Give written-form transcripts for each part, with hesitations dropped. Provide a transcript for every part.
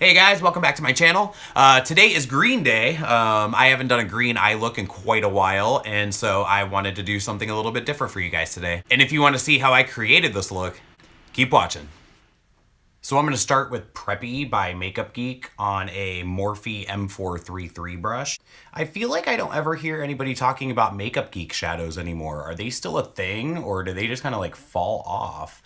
Hey guys, welcome back to my channel. Today is Green Day. I haven't done a green eye look in quite a while, and so I wanted to do something a little bit different for you guys today. And if you want to see how I created this look, keep watching. So I'm going to start with Preppy by Makeup Geek on a Morphe M433 brush. I feel like I don't ever hear anybody talking about Makeup Geek shadows anymore. Are they still a thing, or do they just kind of like fall off?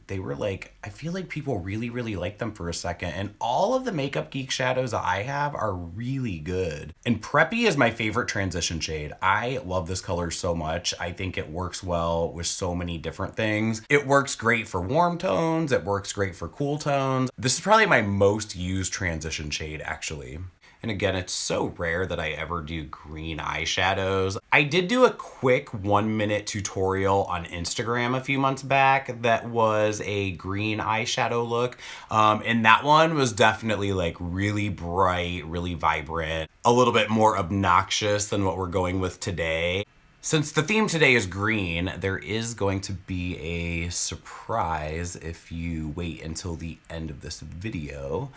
They were like, I feel like people really liked them for a second, and all of the Makeup Geek shadows that I have are really good. And Preppy is my favorite transition shade. I love this color so much. I think it works well with so many different things. It works great for warm tones. It works great for cool tones. This is probably my most used transition shade, actually. And again, it's so rare that I ever do green eyeshadows. I did do a quick 1-minute tutorial on Instagram a few months back that was a green eyeshadow look. And that one was definitely like really bright, really vibrant, a little bit more obnoxious than what we're going with today. Since the theme today is green, there is going to be a surprise if you wait until the end of this video.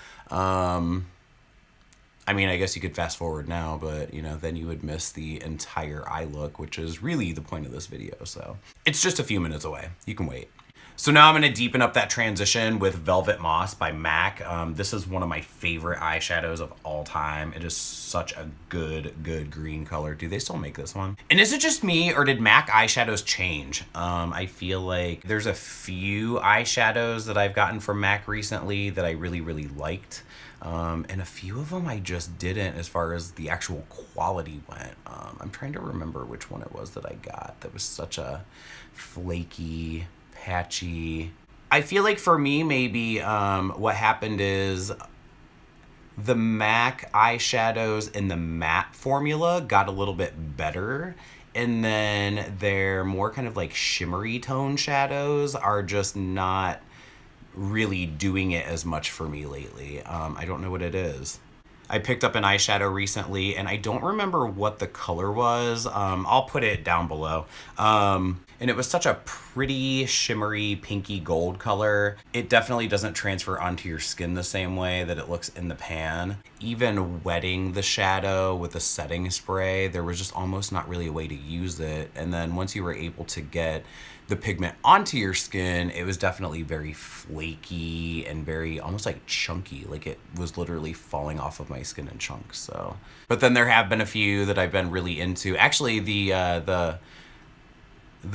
I mean, I guess you could fast forward now, but you know, then you would miss the entire eye look, which is really the point of this video. So it's just a few minutes away. You can wait. So now I'm going to deepen up that transition with Velvet Moss by MAC. This is one of my favorite eyeshadows of all time. It is such a good green color. Do they still make this one? And is it just me, or did MAC eyeshadows change? I feel like there's a few eyeshadows that I've gotten from MAC recently that I really liked. And a few of them I just didn't as far as the actual quality went. I'm trying to remember which one it was that I got that was such a flaky, patchy. I feel like for me, maybe what happened is the MAC eyeshadows in the matte formula got a little bit better, and then their more kind of like shimmery tone shadows are just not really doing it as much for me lately. I don't know what it is. I picked up an eyeshadow recently and I don't remember what the color was. I'll put it down below. And it was such a pretty shimmery pinky gold color. It definitely doesn't transfer onto your skin the same way that it looks in the pan. Even wetting the shadow with a setting spray, there was just almost not really a way to use it. And then once you were able to get the pigment onto your skin, it was definitely very flaky and very almost like chunky. Like it was literally falling off of my skin in chunks. So, but then there have been a few that I've been really into. Actually, the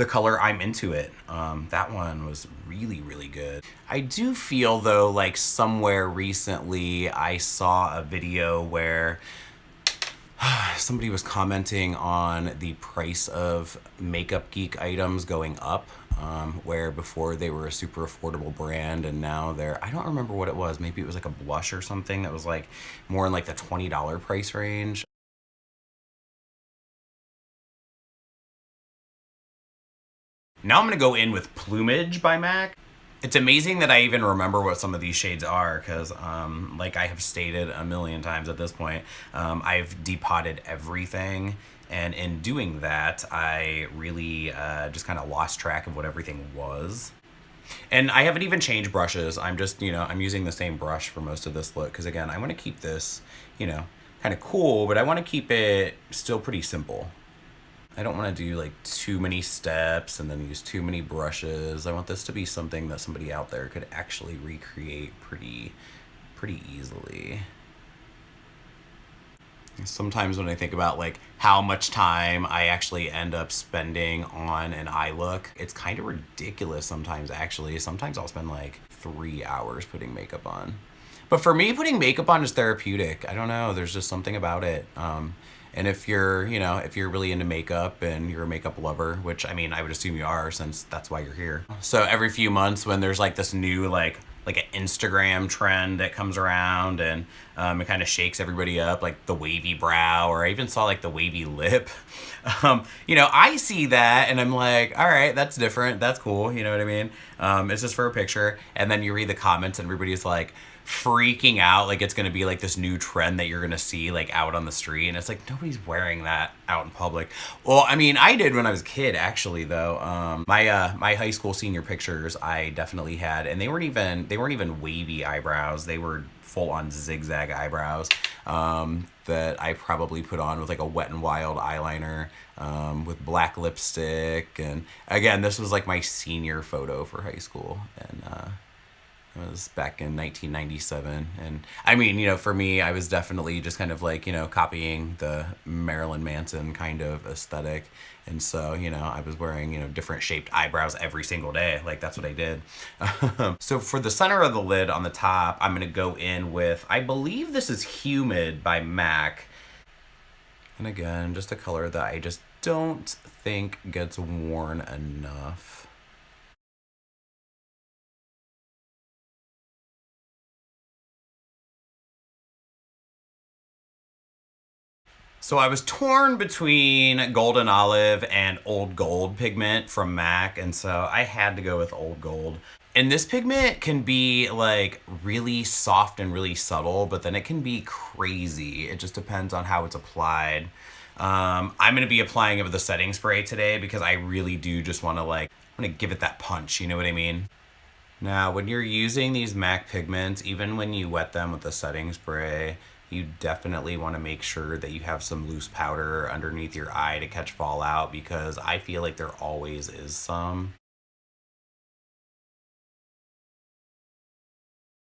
color I'm Into It, that one was really good. I do feel though like somewhere recently I saw a video where somebody was commenting on the price of Makeup Geek items going up, where before they were a super affordable brand and now they're, I don't remember what it was, maybe it was like a blush or something that was like more in like the $20 price range. Now I'm gonna go in with Plumage by MAC. It's amazing that I even remember what some of these shades are because, like I have stated a million times at this point, I've depotted everything. And in doing that, I really just kind of lost track of what everything was. And I haven't even changed brushes. I'm just, you know, I'm using the same brush for most of this look. Because again, I want to keep this, you know, kind of cool, but I want to keep it still pretty simple. I don't want to do like too many steps and then use too many brushes. I want this to be something that somebody out there could actually recreate pretty easily. Sometimes when I think about like how much time I actually end up spending on an eye look, it's kind of ridiculous sometimes actually. Sometimes I'll spend like 3 hours putting makeup on. But for me, putting makeup on is therapeutic. I don't know, there's just something about it. And if you're, you know, if you're really into makeup and you're a makeup lover, which I mean, I would assume you are since that's why you're here. So every few months when there's like this new like an Instagram trend that comes around and it kind of shakes everybody up, like the wavy brow, or I even saw like the wavy lip. You know, I see that and I'm like, all right, that's different. That's cool. You know what I mean? It's just for a picture. And then you read the comments and everybody's like, freaking out like it's gonna be like this new trend that you're gonna see like out on the street, and it's like nobody's wearing that out in public. Well, I mean, I did when I was a kid, actually, though. My high school senior pictures, I definitely had, and they weren't even wavy eyebrows. They were full on zigzag eyebrows that I probably put on with like a Wet n Wild eyeliner with black lipstick. And again, this was like my senior photo for high school, and it was back in 1997. And I mean, you know, for me, I was definitely just kind of like, you know, copying the Marilyn Manson kind of aesthetic. And so, you know, I was wearing, you know, different shaped eyebrows every single day. Like, that's what I did. So for the center of the lid on the top, I'm going to go in with, I believe this is Humid by MAC. And again, just a color that I just don't think gets worn enough. So I was torn between Golden Olive and Old Gold Pigment from MAC, and so I had to go with Old Gold. And this pigment can be like really soft and really subtle, but then it can be crazy. It just depends on how it's applied. I'm going to be applying it with a setting spray today because I really do just want to give it that punch, you know what I mean? Now, when you're using these MAC pigments, even when you wet them with the setting spray, you definitely want to make sure that you have some loose powder underneath your eye to catch fallout, because I feel like there always is some.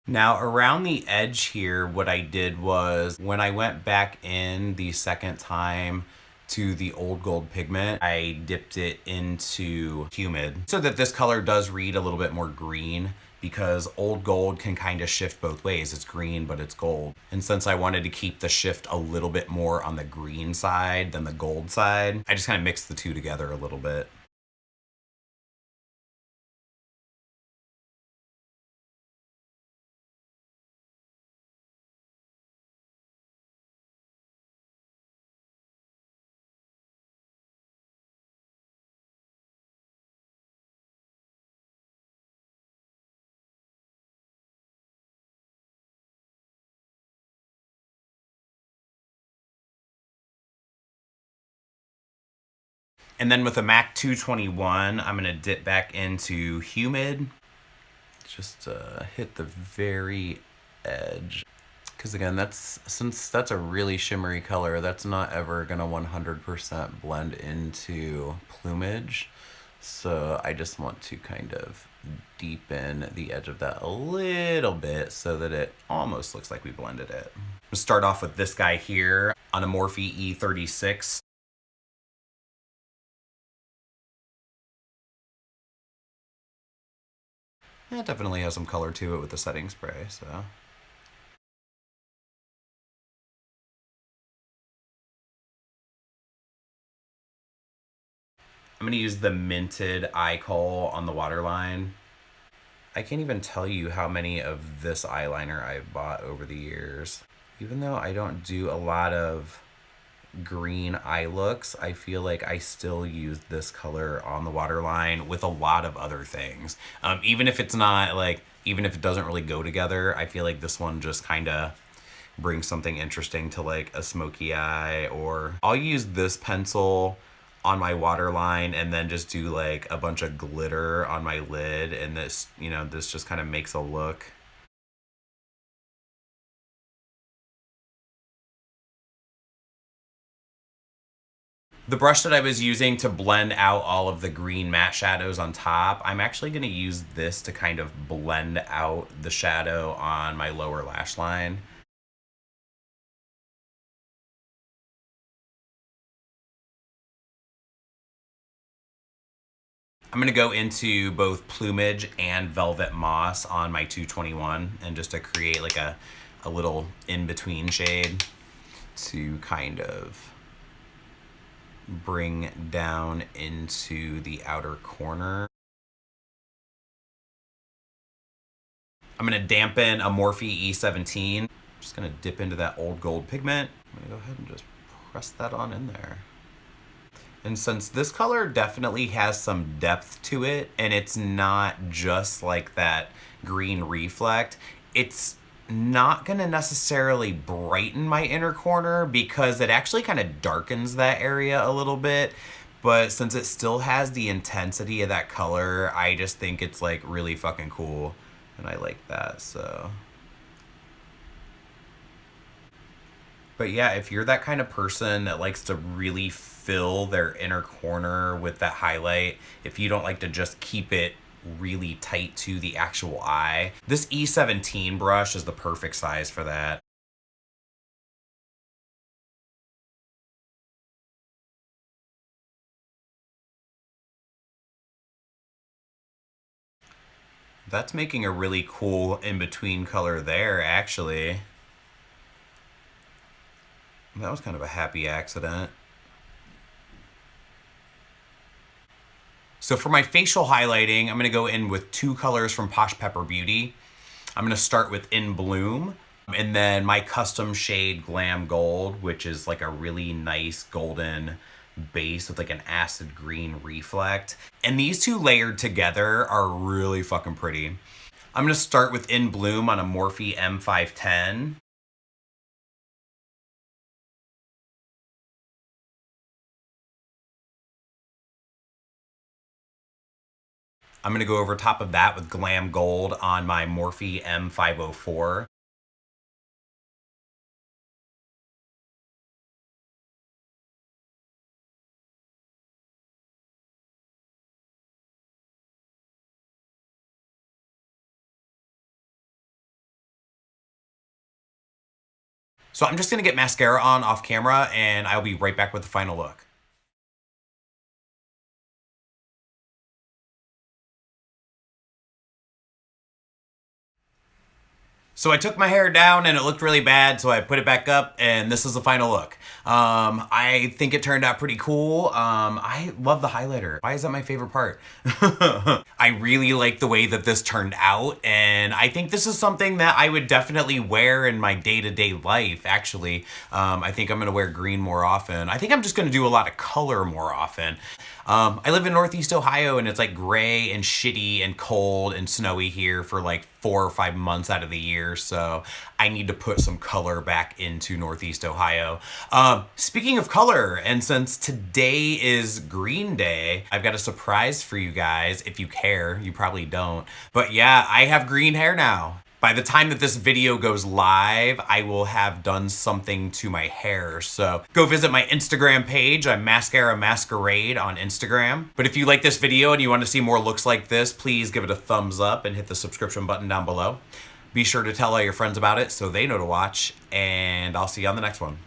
Now, around the edge here, what I did was when I went back in the second time to the Old Gold Pigment, I dipped it into Humid so that this color does read a little bit more green, because Old Gold can kind of shift both ways. It's green, but it's gold. And since I wanted to keep the shift a little bit more on the green side than the gold side, I just kind of mixed the two together a little bit. And then with the MAC 221, I'm gonna dip back into Humid. Just hit the very edge. Because again, since that's a really shimmery color, that's not ever gonna 100% blend into Plumage. So I just want to kind of deepen the edge of that a little bit so that it almost looks like we blended it. We'll start off with this guy here on a Morphe E36. It definitely has some color to it with the setting spray, so. I'm going to use the Minted Eye Kohl on the waterline. I can't even tell you how many of this eyeliner I've bought over the years. Even though I don't do a lot of green eye looks, I feel like I still use this color on the waterline with a lot of other things. Even if it's not like, even if it doesn't really go together, I feel like this one just kind of brings something interesting to like a smoky eye. Or I'll use this pencil on my waterline and then just do like a bunch of glitter on my lid, and this, you know, this just kind of makes a look. The brush that I was using to blend out all of the green matte shadows on top, I'm actually going to use this to kind of blend out the shadow on my lower lash line. I'm going to go into both Plumage and Velvet Moss on my 221, and just to create like a little in-between shade to kind of bring down into the outer corner. I'm going to dampen a Morphe E17. I'm just going to dip into that Old Gold Pigment. I'm going to go ahead and just press that on in there. And since this color definitely has some depth to it, and it's not just like that green reflect, it's not gonna necessarily brighten my inner corner because it actually kind of darkens that area a little bit. But since it still has the intensity of that color, I just think it's like really fucking cool. And I like that, so. But yeah, if you're that kind of person that likes to really fill their inner corner with that highlight, if you don't like to just keep it really tight to the actual eye, this E17 brush is the perfect size for that. That's making a really cool in-between color there, actually. That was kind of a happy accident. So for my facial highlighting, I'm going to go in with 2 colors from Posh Pepper Beauty. I'm going to start with In Bloom, and then my custom shade Glam Gold, which is like a really nice golden base with like an acid green reflect. And these two layered together are really fucking pretty. I'm going to start with In Bloom on a Morphe M510. I'm going to go over top of that with Glam Gold on my Morphe M504. So I'm just going to get mascara on off camera, and I'll be right back with the final look. So I took my hair down and it looked really bad, so I put it back up, and this is the final look. I think it turned out pretty cool. I love the highlighter. Why is that my favorite part? I really like the way that this turned out, and I think this is something that I would definitely wear in my day-to-day life, actually. I think I'm gonna wear green more often. I think I'm just gonna do a lot of color more often. I live in Northeast Ohio, and it's like gray and shitty and cold and snowy here for like 4 or 5 months out of the year, so I need to put some color back into Northeast Ohio. Speaking of color, and since today is Green Day, I've got a surprise for you guys. If you care, you probably don't, but yeah, I have green hair now. By the time that this video goes live, I will have done something to my hair. So go visit my Instagram page. I'm Mascara Masquerade on Instagram. But if you like this video and you want to see more looks like this, please give it a thumbs up and hit the subscription button down below. Be sure to tell all your friends about it so they know to watch, and I'll see you on the next one.